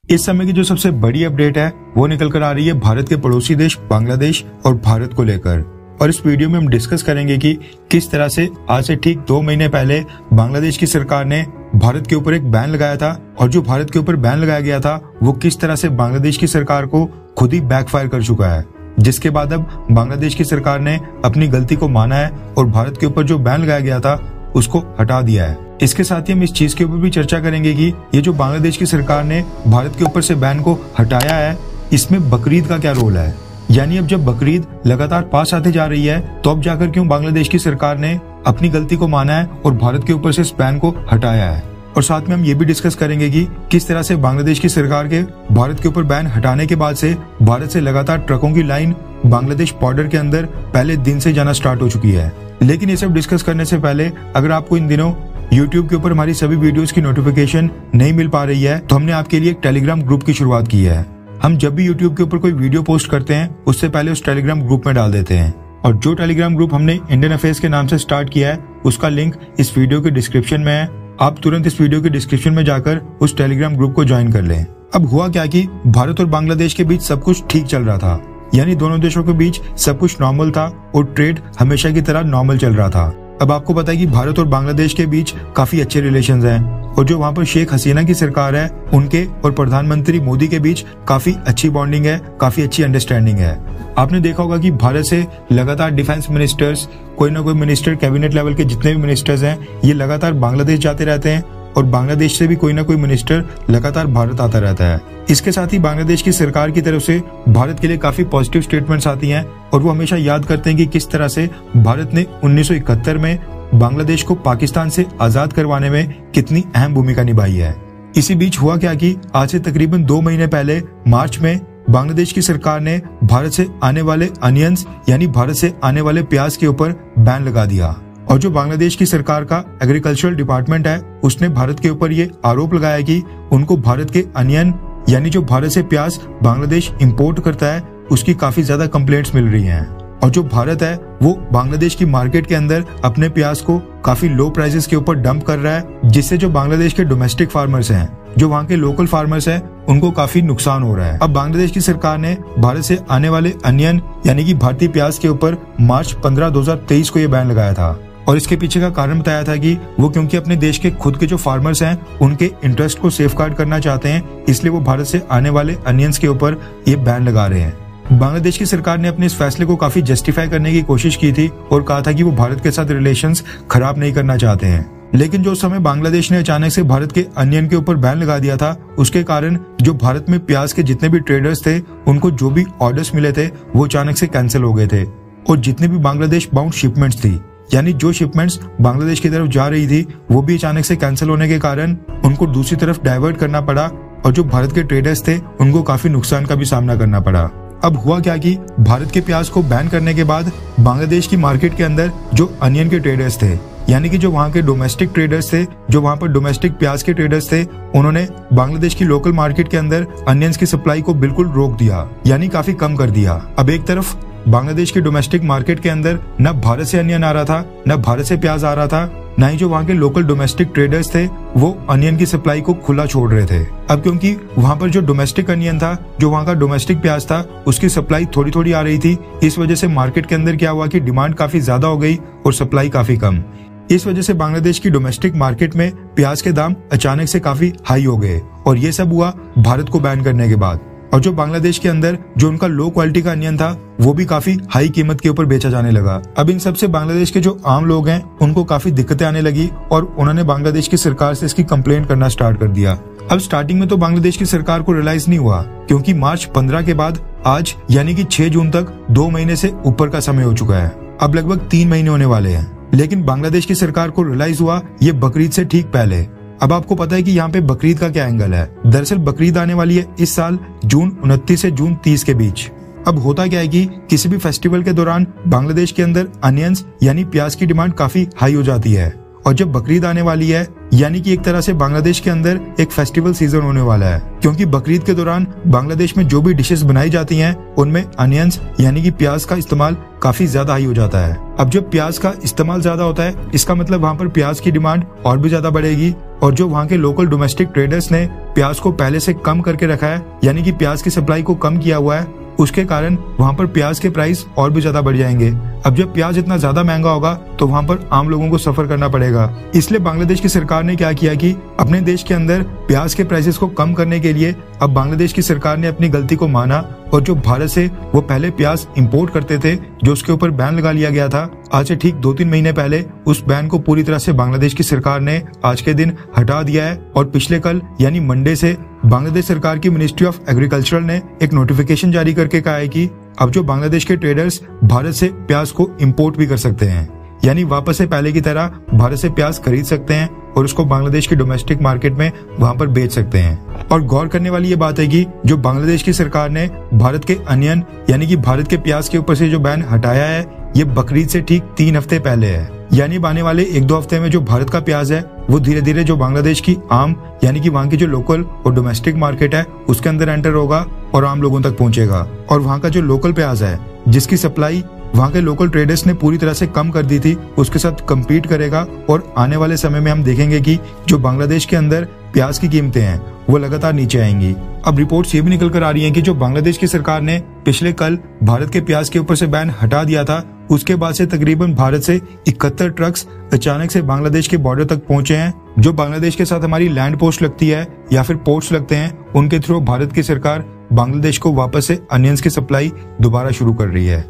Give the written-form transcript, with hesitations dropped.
इस समय की जो सबसे बड़ी अपडेट है वो निकल कर आ रही है भारत के पड़ोसी देश बांग्लादेश और भारत को लेकर। और इस वीडियो में हम डिस्कस करेंगे कि किस तरह से आज से ठीक 2 महीने पहले बांग्लादेश की सरकार ने भारत के ऊपर एक बैन लगाया था, और जो भारत के ऊपर बैन लगाया गया था वो किस तरह से बांग्लादेश की सरकार को खुद ही बैकफायर कर चुका है, जिसके बाद अब बांग्लादेश की सरकार ने अपनी गलती को माना है और भारत के ऊपर जो बैन लगाया गया था उसको हटा दिया है। इसके साथ ही हम इस चीज के ऊपर भी चर्चा करेंगे कि ये जो बांग्लादेश की सरकार ने भारत के ऊपर से बैन को हटाया है, इसमें बकरीद का क्या रोल है। यानी अब जब बकरीद लगातार पास आते जा रही है तो अब जाकर क्यों बांग्लादेश की सरकार ने अपनी गलती को माना है और भारत के ऊपर से इस बैन को हटाया है। और साथ में हम ये भी डिस्कस करेंगे कि किस तरह से बांग्लादेश की सरकार के भारत के ऊपर बैन हटाने के बाद से भारत से लगातार ट्रकों की लाइन बांग्लादेश बॉर्डर के अंदर पहले दिन से जाना स्टार्ट हो चुकी है। लेकिन ये सब डिस्कस करने से पहले अगर आपको इन दिनों YouTube के ऊपर हमारी सभी वीडियोस की नोटिफिकेशन नहीं मिल पा रही है तो हमने आपके लिए एक टेलीग्राम ग्रुप की शुरुआत की है। हम जब भी YouTube के ऊपर कोई वीडियो पोस्ट करते हैं उससे पहले उस टेलीग्राम ग्रुप में डाल देते हैं, और जो टेलीग्राम ग्रुप हमने इंडियन अफेयर्स के नाम से स्टार्ट किया है उसका लिंक इस वीडियो के डिस्क्रिप्शन में है। आप तुरंत इस वीडियो के डिस्क्रिप्शन में जाकर उस टेलीग्राम ग्रुप को ज्वाइन कर लें। अब हुआ क्या कि भारत और बांग्लादेश के बीच सब कुछ ठीक चल रहा था, यानी दोनों देशों के बीच सब कुछ नॉर्मल था और ट्रेड हमेशा की तरह नॉर्मल चल रहा था। अब आपको पता है कि भारत और बांग्लादेश के बीच काफी अच्छे रिलेशंस हैं, और जो वहाँ पर शेख हसीना की सरकार है उनके और प्रधानमंत्री मोदी के बीच काफी अच्छी बॉन्डिंग है, काफी अच्छी अंडरस्टैंडिंग है। आपने देखा होगा कि भारत से लगातार डिफेंस मिनिस्टर्स, कोई ना कोई मिनिस्टर, कैबिनेट लेवल के जितने भी मिनिस्टर्स हैं ये लगातार बांग्लादेश जाते रहते हैं, और बांग्लादेश से भी कोई ना कोई मिनिस्टर लगातार भारत आता रहता है। इसके साथ ही बांग्लादेश की सरकार की तरफ से भारत के लिए काफी पॉजिटिव स्टेटमेंट्स आती हैं, और वो हमेशा याद करते हैं कि किस तरह से भारत ने 1971 में बांग्लादेश को पाकिस्तान से आजाद करवाने में कितनी अहम भूमिका निभाई है। इसी बीच हुआ क्या कि आज से तकरीबन 2 महीने पहले मार्च में बांग्लादेश की सरकार ने भारत से आने वाले अनियंस यानी भारत से आने वाले प्याज के ऊपर बैन लगा दिया। और जो बांग्लादेश की सरकार का एग्रीकल्चरल डिपार्टमेंट है उसने भारत के ऊपर ये आरोप लगाया कि उनको भारत के अनियन यानी जो भारत से प्याज बांग्लादेश इंपोर्ट करता है उसकी काफी ज्यादा कंप्लेंट्स मिल रही हैं, और जो भारत है वो बांग्लादेश की मार्केट के अंदर अपने प्याज को काफी लो प्राइसेस के ऊपर डंप कर रहा है, जिससे जो बांग्लादेश के डोमेस्टिक फार्मर्स हैं, जो वहाँ के लोकल फार्मर्स हैं, उनको काफी नुकसान हो रहा है। अब बांग्लादेश की सरकार ने भारत से आने वाले अनियन यानी कि भारतीय प्याज के ऊपर मार्च 15, 2023 को ये बैन लगाया था, और इसके पीछे का कारण बताया था कि वो क्योंकि अपने देश के खुद के जो फार्मर्स हैं उनके इंटरेस्ट को सेफगार्ड करना चाहते हैं, इसलिए वो भारत से आने वाले अनियंस के ऊपर ये बैन लगा रहे हैं। बांग्लादेश की सरकार ने अपने इस फैसले को काफी जस्टिफाई करने की कोशिश की थी और कहा था कि वो भारत के साथ रिलेशंस खराब नहीं करना चाहते हैं। लेकिन जो समय बांग्लादेश ने अचानक से भारत के अनियन के ऊपर बैन लगा दिया था उसके कारण जो भारत में प्याज के जितने भी ट्रेडर्स थे उनको जो भी ऑर्डर्स मिले थे वो अचानक से कैंसिल हो गए थे, और जितने भी बांग्लादेश बाउंड शिपमेंट्स थी यानी जो शिपमेंट्स बांग्लादेश की तरफ जा रही थी वो भी अचानक से कैंसिल होने के कारण उनको दूसरी तरफ डाइवर्ट करना पड़ा, और जो भारत के ट्रेडर्स थे उनको काफी नुकसान का भी सामना करना पड़ा। अब हुआ क्या कि भारत के प्याज को बैन करने के बाद बांग्लादेश की मार्केट के अंदर जो अनियन के ट्रेडर्स थे यानी कि जो वहाँ के डोमेस्टिक ट्रेडर्स थे, जो वहाँ पर डोमेस्टिक प्याज के ट्रेडर्स थे, उन्होंने बांग्लादेश की लोकल मार्केट के अंदर अनियंस की सप्लाई को बिल्कुल रोक दिया, यानी काफी कम कर दिया। अब एक तरफ बांग्लादेश की डोमेस्टिक मार्केट के अंदर न भारत से अनियन आ रहा था, न भारत से प्याज आ रहा था, न ही जो वहाँ के लोकल डोमेस्टिक ट्रेडर्स थे वो अनियन की सप्लाई को खुला छोड़ रहे थे। अब क्योंकि वहाँ पर जो डोमेस्टिक अनियन था, जो वहाँ का डोमेस्टिक प्याज था, उसकी सप्लाई थोड़ी थोड़ी आ रही थी, इस वजह से मार्केट के अंदर क्या हुआ कि डिमांड काफी ज्यादा हो गई और सप्लाई काफी कम। इस वजह से बांग्लादेश की डोमेस्टिक मार्केट में प्याज के दाम अचानक से काफी हाई हो गए, और ये सब हुआ भारत को बैन करने के बाद। और जो बांग्लादेश के अंदर जो उनका लो क्वालिटी का अनियन था वो भी काफी हाई कीमत के ऊपर बेचा जाने लगा। अब इन सब से बांग्लादेश के जो आम लोग हैं उनको काफी दिक्कतें आने लगी, और उन्होंने बांग्लादेश की सरकार से इसकी कंप्लेंट करना स्टार्ट कर दिया। अब स्टार्टिंग में तो बांग्लादेश की सरकार को रियलाइज नहीं हुआ, क्योंकि मार्च 15 के बाद आज यानी कि 6 जून तक 2 महीने से ऊपर का समय हो चुका है। अब लगभग 3 महीने होने वाले हैं, लेकिन बांग्लादेश की सरकार को रियलाइज हुआ ये बकरीद से ठीक पहले। अब आपको पता है कि यहाँ पे बकरीद का क्या एंगल है। दरअसल बकरीद आने वाली है इस साल जून 29 से जून 30 के बीच। अब होता क्या है कि किसी भी फेस्टिवल के दौरान बांग्लादेश के अंदर अनियंस यानी प्याज की डिमांड काफी हाई हो जाती है, और जब बकरीद आने वाली है यानी कि एक तरह से बांग्लादेश के अंदर एक फेस्टिवल सीजन होने वाला है, क्योंकि बकरीद के दौरान बांग्लादेश में जो भी डिशेस बनाई जाती हैं उनमें अनियंस यानी कि प्याज का इस्तेमाल काफी ज्यादा हाई हो जाता है। अब जब प्याज का इस्तेमाल ज्यादा होता है इसका मतलब वहाँ पर प्याज की डिमांड और भी ज्यादा बढ़ेगी, और जो वहाँ के लोकल डोमेस्टिक ट्रेडर्स ने प्याज को पहले से कम करके रखा है, यानी कि प्याज की सप्लाई को कम किया हुआ है, उसके कारण वहाँ पर प्याज के प्राइस और भी ज्यादा बढ़ जाएंगे। अब जब प्याज इतना ज्यादा महंगा होगा तो वहाँ पर आम लोगों को सफर करना पड़ेगा। इसलिए बांग्लादेश की सरकार ने क्या किया कि अपने देश के अंदर प्याज के प्राइसेस को कम करने के लिए अब बांग्लादेश की सरकार ने अपनी गलती को माना और जो भारत से वो पहले प्याज इंपोर्ट करते थे, जो उसके ऊपर बैन लगा लिया गया था, आज से ठीक 2-3 महीने पहले उस बैन को पूरी तरह से बांग्लादेश की सरकार ने आज के दिन हटा दिया है। और पिछले कल यानी मंडे से बांग्लादेश सरकार की मिनिस्ट्री ऑफ एग्रीकल्चर ने एक नोटिफिकेशन जारी करके कहा है कि अब जो बांग्लादेश के ट्रेडर्स भारत से प्याज को इंपोर्ट भी कर सकते हैं, यानी वापस से पहले की तरह भारत से प्याज खरीद सकते हैं और उसको बांग्लादेश की डोमेस्टिक मार्केट में वहां पर बेच सकते हैं। और गौर करने वाली ये बात है कि जो बांग्लादेश की सरकार ने भारत के अनियन यानी कि भारत के प्याज के ऊपर से जो बैन हटाया है, ये बकरीद से ठीक 3 हफ्ते पहले है। यानी आने वाले 1-2 हफ्ते में जो भारत का प्याज है वो धीरे धीरे जो बांग्लादेश की आम यानी कि वहाँ की जो लोकल और डोमेस्टिक मार्केट है उसके अंदर एंटर होगा और आम लोगों तक पहुंचेगा। और वहाँ का जो लोकल प्याज है जिसकी सप्लाई वहाँ के लोकल ट्रेडर्स ने पूरी तरह से कम कर दी थी, उसके साथ कम्पीट करेगा। और आने वाले समय में हम देखेंगे कि जो बांग्लादेश के अंदर प्याज की कीमतें हैं वो लगातार नीचे आएंगी। अब रिपोर्ट्स ये भी निकल कर आ रही हैं कि जो बांग्लादेश की सरकार ने पिछले कल भारत के प्याज के ऊपर से बैन हटा दिया था, उसके बाद से तकरीबन भारत से 71 ट्रक्स अचानक से बांग्लादेश के बॉर्डर तक पहुंचे हैं। जो बांग्लादेश के साथ हमारी लैंड पोस्ट लगती है या फिर पोर्ट्स लगते हैं, उनके थ्रू भारत की सरकार बांग्लादेश को वापस से अनियंस की सप्लाई दोबारा शुरू कर रही है।